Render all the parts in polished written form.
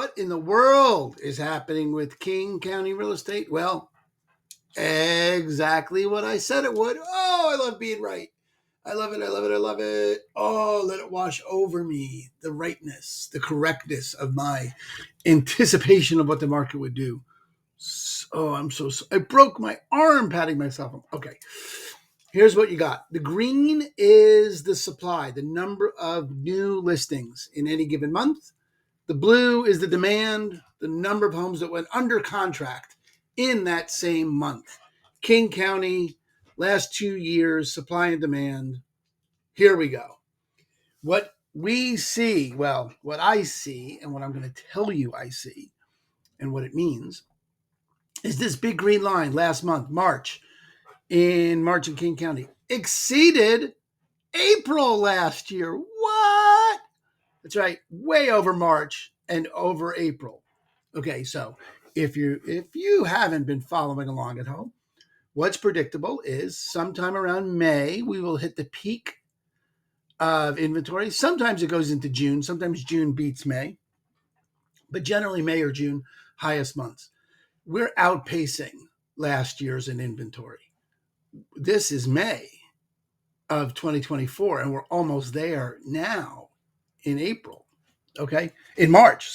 what in the world is happening with King County real estate? Well, exactly what I said it would. Oh, I love being right. I love it. I love it. I love it. Oh, let it wash over me. The rightness, the correctness of my anticipation of what the market would do. Oh, I broke my arm patting myself. Okay. Here's what you got. The green is the supply, the number of new listings in any given month. The blue is the demand, the number of homes that went under contract in that same month. King County, last 2 years, supply and demand. Here we go. What we see, well, what I see, and what I'm going to tell you I see, and what it means, is this big green line last month, March in King County, exceeded April last year. What? That's right, way over March and over April. Okay, so if you haven't been following along at home, what's predictable is sometime around May we will hit the peak of inventory. Sometimes it goes into June. Sometimes June beats May, but generally May or June, highest months. We're outpacing last year's in inventory. This is May of 2024, and we're almost there now in April. Okay, in March.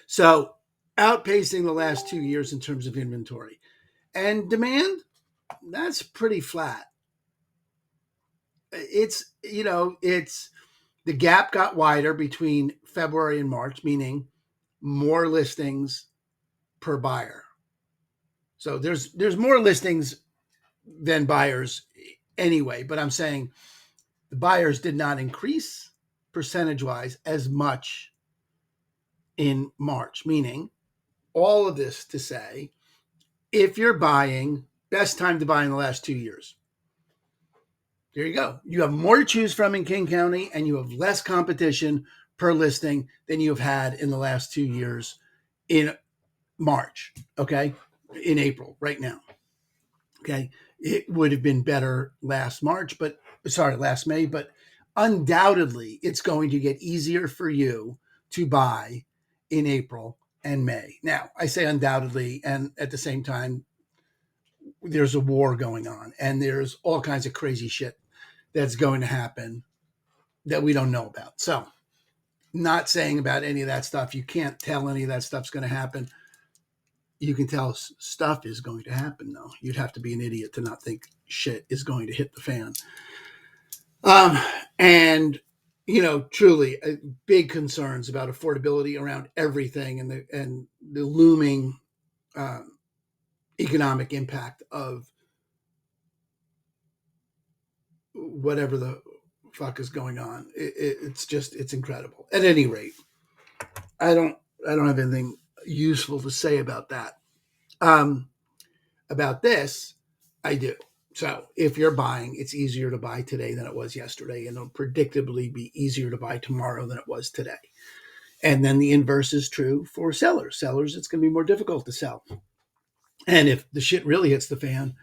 So outpacing the last 2 years in terms of inventory. And demand, that's pretty flat. It's the gap got wider between February and March, meaning more listings per buyer. So there's more listings than buyers anyway, but I'm saying the buyers did not increase percentage-wise as much in March, meaning all of this to say, if you're buying, best time to buy in the last 2 years. There you go. You have more to choose from in King County, and you have less competition per listing than you have had in the last 2 years in March, okay? In April, right now, okay? It would have been better last May, but undoubtedly it's going to get easier for you to buy in April and May. Now, I say undoubtedly, and at the same time, there's a war going on, and there's all kinds of crazy shit that's going to happen that we don't know about. So, not saying about any of that stuff. You can't tell any of that stuff's going to happen. You can tell stuff is going to happen, though. You'd have to be an idiot to not think shit is going to hit the fan. And truly big concerns about affordability around everything, and the looming economic impact of whatever the fuck is going on. It's incredible. At any rate, I don't have anything useful to say about that. About this, I do. So if you're buying, it's easier to buy today than it was yesterday, and it'll predictably be easier to buy tomorrow than it was today. And then the inverse is true for sellers. Sellers, it's going to be more difficult to sell. And if the shit really hits the fan,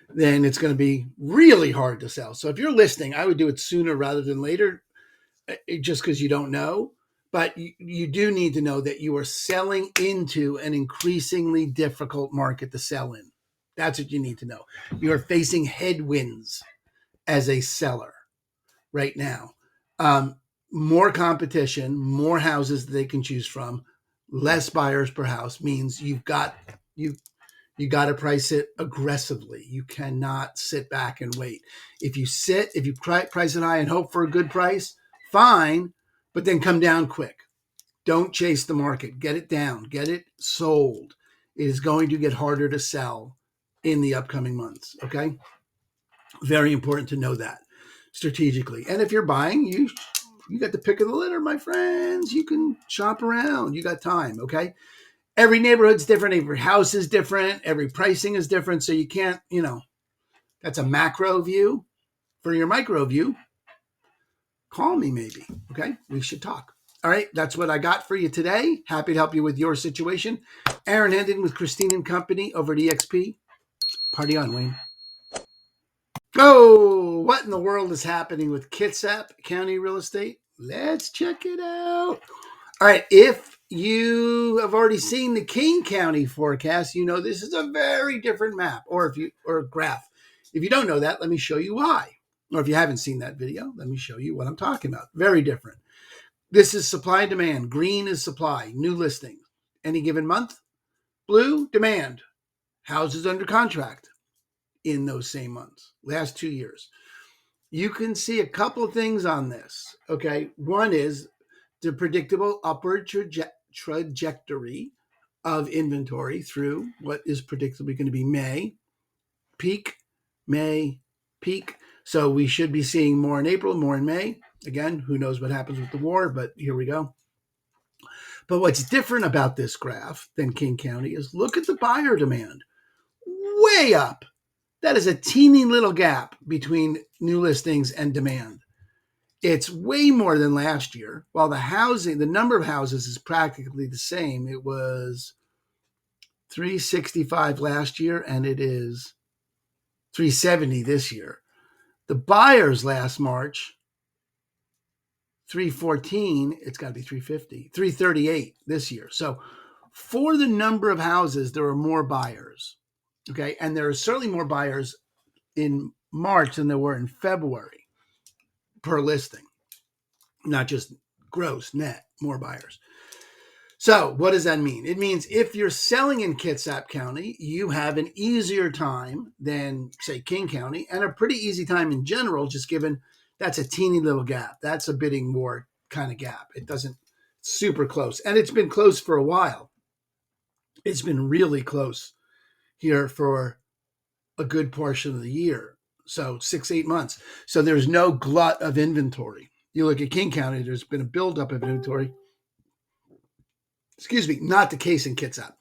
then it's going to be really hard to sell. So if you're listing, I would do it sooner rather than later, just because you don't know. But you do need to know that you are selling into an increasingly difficult market to sell in. That's what you need to know. You are facing headwinds as a seller right now. More competition, more houses that they can choose from, less buyers per house means you got to price it aggressively. You cannot sit back and wait. If you price it high and hope for a good price, fine, but then come down quick. Don't chase the market. Get it down. Get it sold. It is going to get harder to sell in the upcoming months, okay? Very important to know that strategically. And if you're buying, you got the pick of the litter, my friends. You can shop around. You got time, okay? Every neighborhood's different. Every house is different. Every pricing is different. So you can't, that's a macro view. For your micro view, call me maybe, okay? We should talk. All right, that's what I got for you today. Happy to help you with your situation. Aaron Hendon with Christine and Company over at EXP. Party on, Wayne. Oh, what in the world is happening with Kitsap County real estate? Let's check it out. All right. If you have already seen the King County forecast, you know this is a very different map or graph. If you don't know that, let me show you why. Or if you haven't seen that video, let me show you what I'm talking about. Very different. This is supply and demand. Green is supply, new listings. Any given month. Blue, demand. Houses under contract in those same months. Last 2 years. You can see a couple of things on this. Okay. One is the predictable upward trajectory of inventory through what is predictably going to be peak, May, peak. So we should be seeing more in April, more in May. Again, who knows what happens with the war, but here we go. But what's different about this graph than King County is look at the buyer demand. Way up. That is a teeny little gap between new listings and demand. It's way more than last year. While the number of houses is practically the same. It was 365 last year, and it is 370 this year. The buyers last March, 314, it's got to be 350, 338 this year. So for the number of houses, there are more buyers. Okay. And there are certainly more buyers in March than there were in February per listing, not just gross, net, more buyers. So what does that mean? It means if you're selling in Kitsap County, you have an easier time than, say, King County, and a pretty easy time in general, just given that's a teeny little gap. That's a bidding war kind of gap. It doesn't super close. And it's been close for a while. It's been really close here for a good portion of the year. So 6-8 months. So there's no glut of inventory. You look at King County, there's been a buildup of inventory. Excuse me, not the case in Kitsap.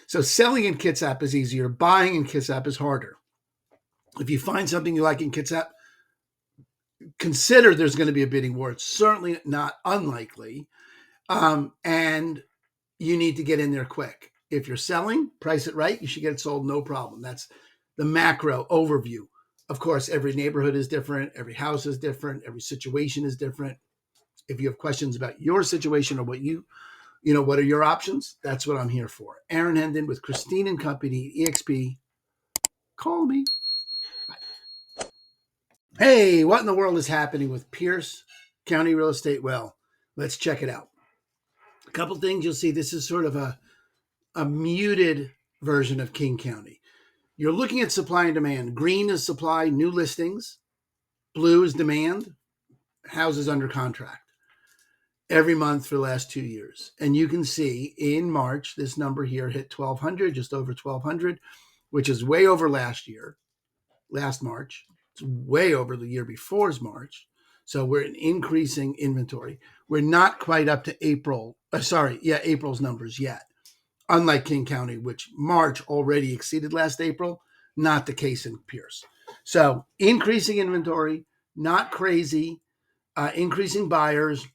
So selling in Kitsap is easier. Buying in Kitsap is harder. If you find something you like in Kitsap, consider there's going to be a bidding war. It's certainly not unlikely. And you need to get in there quick. If you're selling, price it right. You should get it sold, no problem. That's the macro overview. Of course, every neighborhood is different. Every house is different. Every situation is different. If you have questions about your situation or what are your options? That's what I'm here for. Aaron Hendon with Christine and Company, EXP. Call me. Bye. Hey, what in the world is happening with Pierce County real estate? Well, let's check it out. A couple things you'll see. This is sort of a muted version of King County. You're looking at supply and demand. Green is supply, new listings. Blue is demand, houses under contract. Every month for the last 2 years. And you can see in March, this number here hit 1,200, just over 1,200, which is way over last March. It's way over the year before's March. So we're in increasing inventory. We're not quite up to April's numbers yet. Unlike King County, which March already exceeded last April, not the case in Pierce. So increasing inventory, not crazy, increasing buyers,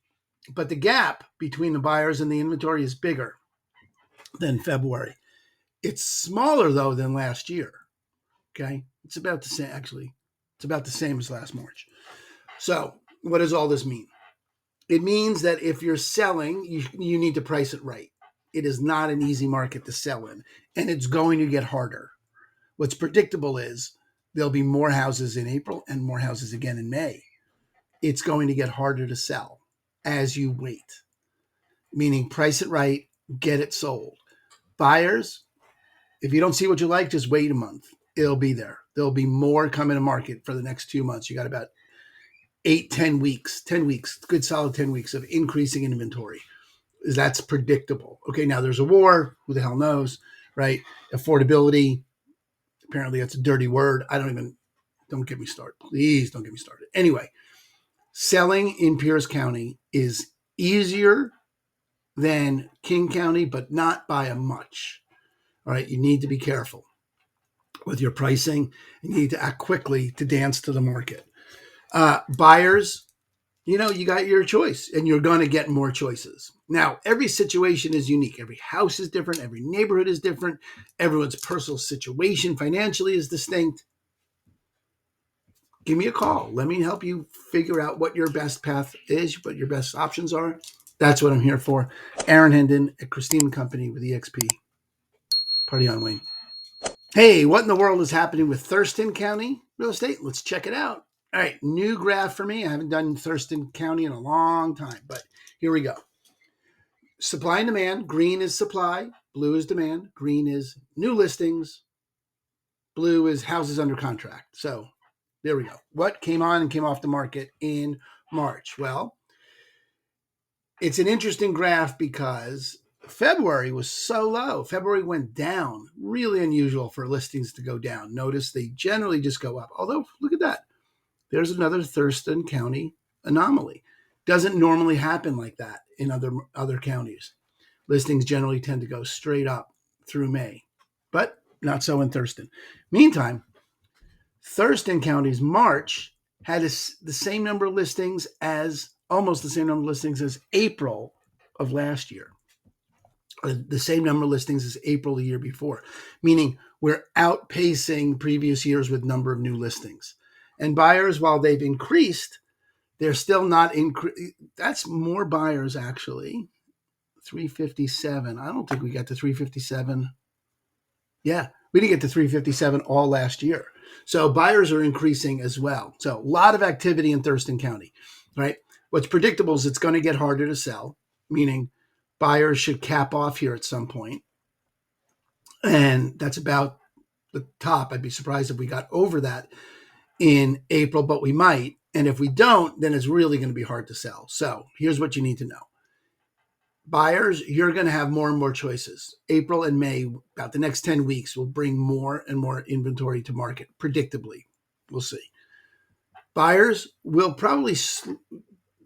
but the gap between the buyers and the inventory is bigger than February. It's smaller, though, than last year. Okay. It's about the same, actually. It's about the same as last March. So what does all this mean? It means that if you're selling, you need to price it right. It is not an easy market to sell in, and it's going to get harder. What's predictable is there'll be more houses in April and more houses again in May. It's going to get harder to sell as you wait, meaning price it right, get it sold. Buyers, if you don't see what you like, just wait a month. It'll be there. There'll be more coming to market for the next 2 months. You got about 10 weeks, good solid 10 weeks of increasing inventory. That's predictable. Okay, now there's a war. Who the hell knows, right? Affordability, apparently that's a dirty word. Don't get me started. Please don't get me started. Anyway, selling in Pierce County is easier than King County, but not by a much. All right, you need to be careful with your pricing. You need to act quickly to dance to the market. Buyers, you got your choice, and you're going to get more choices. Now, every situation is unique. Every house is different. Every neighborhood is different. Everyone's personal situation financially is distinct. Give me a call. Let me help you figure out what your best path is, what your best options are. That's what I'm here for. Aaron Hendon at Christine Company with EXP. Party on, Wayne. Hey, what in the world is happening with Thurston County real estate? Let's check it out. All right, new graph for me. I haven't done Thurston County in a long time, but here we go. Supply and demand. Green is supply. Blue is demand. Green is new listings. Blue is houses under contract. So there we go. What came on and came off the market in March? Well, it's an interesting graph because February was so low. February went down. Really unusual for listings to go down. Notice they generally just go up. Although, look at that. There's another Thurston County anomaly. Doesn't normally happen like that in other counties. Listings generally tend to go straight up through May, but not so in Thurston. Meantime, Thurston County's March had the same number of listings as almost the same number of listings as April of last year. The same number of listings as April the year before, meaning we're outpacing previous years with number of new listings. And buyers, while they've increased, they're still not increased. That's more buyers, actually. 357. I don't think we got to 357. Yeah, we didn't get to 357 all last year. So buyers are increasing as well. So a lot of activity in Thurston County, right? What's predictable is it's going to get harder to sell, meaning buyers should cap off here at some point. And that's about the top. I'd be surprised if we got over that in April, but we might. And if we don't, then it's really going to be hard to sell. So here's what you need to know. Buyers, you're going to have more and more choices. April and May, about the next 10 weeks, will bring more and more inventory to market, predictably. We'll see. Buyers will probably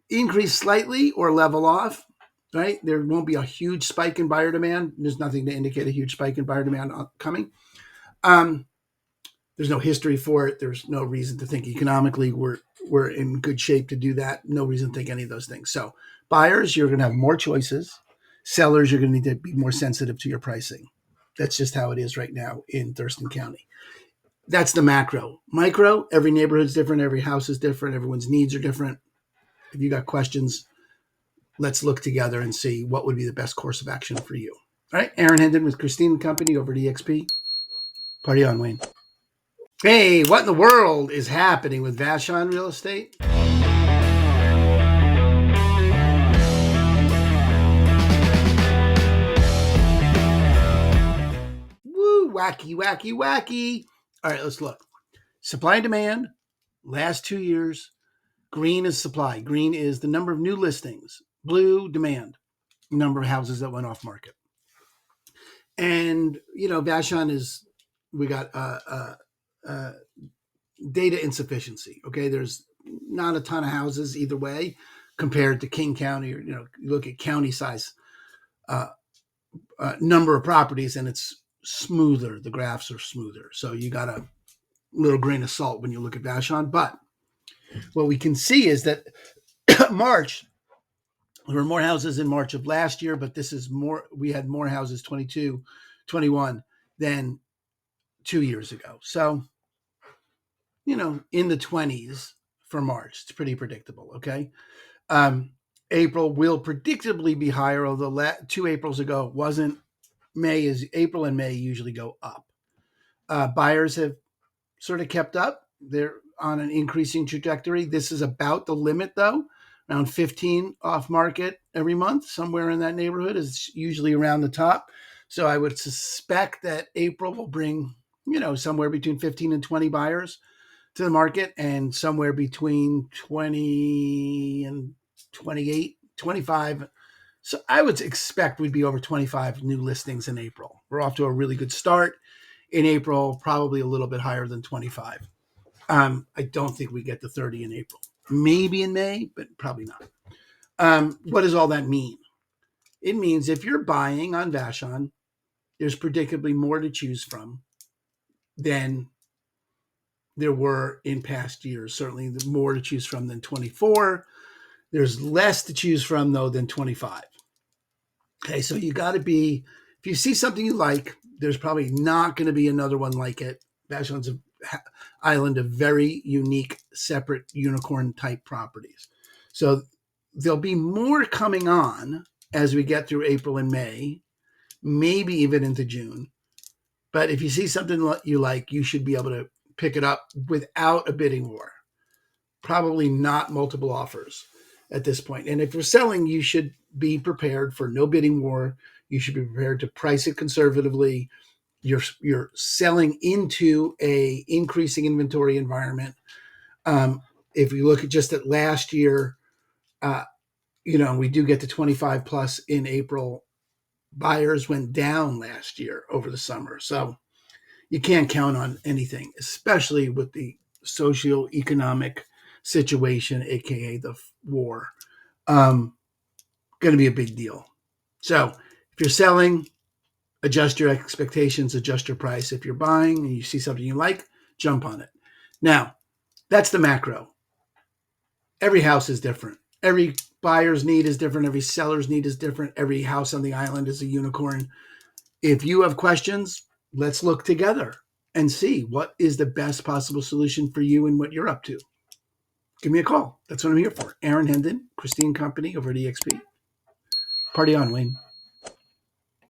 increase slightly or level off, right? There won't be a huge spike in buyer demand. There's nothing to indicate a huge spike in buyer demand coming. There's no history for it. There's no reason to think economically we're in good shape to do that. No reason to think any of those things. So buyers, you're going to have more choices. Sellers, you're going to need to be more sensitive to your pricing. That's just how it is right now in Thurston County. That's the macro. Micro, every neighborhood's different. Every house is different. Everyone's needs are different. If you got questions, let's look together and see what would be the best course of action for you. All right, Aaron Hendon with Christine Company over at EXP. Party on, Wayne. Hey, what in the world is happening with Vashon Real Estate? Woo, wacky, wacky, wacky. All right, let's look. Supply and demand, last 2 years. Green is supply. Green is the number of new listings. Blue, demand, number of houses that went off market. And, Vashon is, we got data insufficiency. Okay, there's not a ton of houses either way compared to King County, or you look at county size number of properties, and it's smoother. The graphs are smoother, so you got a little grain of salt when you look at Vashon. But what we can see is that March, there were more houses in March of last year, but this is more. We had more houses 22, 21 than 2 years ago. So, in the 20s for March. It's pretty predictable, okay? April will predictably be higher, although 2 Aprils ago it wasn't. April and May usually go up. Buyers have sort of kept up. They're on an increasing trajectory. This is about the limit, though. Around 15 off market every month, somewhere in that neighborhood is usually around the top. So I would suspect that April will bring, somewhere between 15 and 20 buyers to the market, and somewhere between 20 and 28, 25. So I would expect we'd be over 25 new listings in April. We're off to a really good start in April, probably a little bit higher than 25. I don't think we get to 30 in April. Maybe in May, but probably not. What does all that mean? It means if you're buying on Vashon, there's predictably more to choose from than there were in past years. Certainly more to choose from than 24. There's less to choose from, though, than 25. Okay, so you got to be, if you see something you like, there's probably not going to be another one like it. Vashon's an island of very unique, separate unicorn-type properties. So there'll be more coming on as we get through April and May, maybe even into June. But if you see something you like, you should be able to pick it up without a bidding war. Probably not multiple offers at this point. And if you're selling, you should be prepared for no bidding war. You should be prepared to price it conservatively. You're selling into a increasing inventory environment. If you look at just at last year, we do get to 25 plus in April. Buyers went down last year over the summer. So you can't count on anything, especially with the socio-economic situation, aka the war. Going to be a big deal. So if you're selling, adjust your expectations, adjust your price. If you're buying and you see something you like, jump on it. Now, that's the macro. Every house is different. Every buyer's need is different. Every seller's need is different. Every house on the island is a unicorn. If you have questions, let's look together and see what is the best possible solution for you and what you're up to. Give me a call. That's what I'm here for. Aaron Hendon, Christine Company over at EXP. Party on, Wayne.